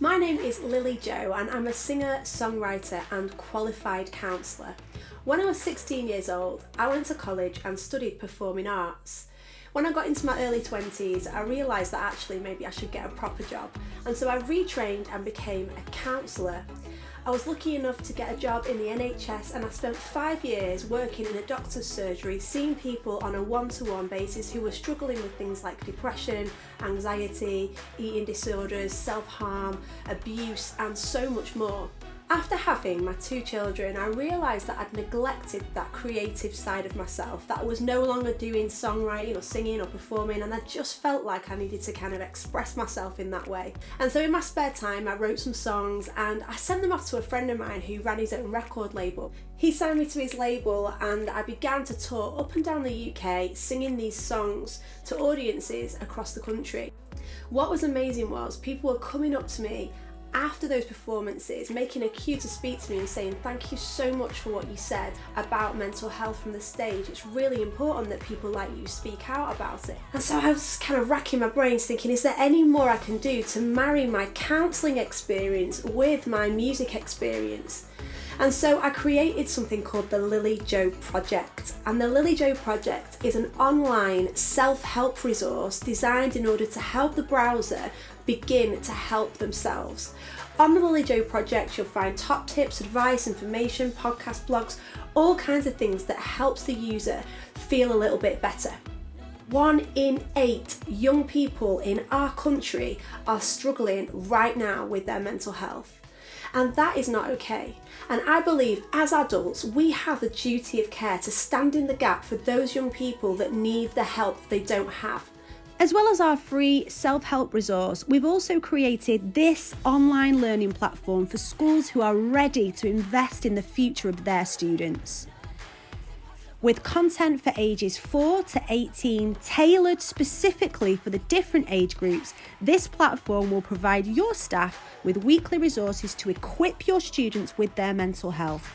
My name is LilyJo and I'm a singer, songwriter and qualified counsellor. When I was 16 years old, I went to college and studied performing arts. When I got into my early 20s, I realised that actually maybe I should get a proper job, and so I retrained and became a counsellor. I was lucky enough to get a job in the NHS, and I spent 5 years working in a doctor's surgery, seeing people on a one-to-one basis who were struggling with things like depression, anxiety, eating disorders, self-harm, abuse and so much more. After having my 2 children, I realised that I'd neglected that creative side of myself, that I was no longer doing songwriting or singing or performing, and I just felt like I needed to kind of express myself in that way. And so in my spare time, I wrote some songs and I sent them off to a friend of mine who ran his own record label. He signed me to his label and I began to tour up and down the UK singing these songs to audiences across the country. What was amazing was people were coming up to me after those performances, making a cue to speak to me and saying, "Thank you so much for what you said about mental health from the stage. It's really important that people like you speak out about it." And so I was kind of racking my brains thinking, is there any more I can do to marry my counselling experience with my music experience? And so I created something called the LilyJo Project. And the LilyJo Project is an online self-help resource designed in order to help the browser begin to help themselves. On the LilyJo Project, you'll find top tips, advice, information, podcast blogs, all kinds of things that helps the user feel a little bit better. 1 in 8 young people in our country are struggling right now with their mental health. And that is not okay. And I believe as adults, we have the duty of care to stand in the gap for those young people that need the help they don't have. As well as our free self-help resource, we've also created this online learning platform for schools who are ready to invest in the future of their students. With content for ages 4 to 18 tailored specifically for the different age groups, this platform will provide your staff with weekly resources to equip your students with their mental health.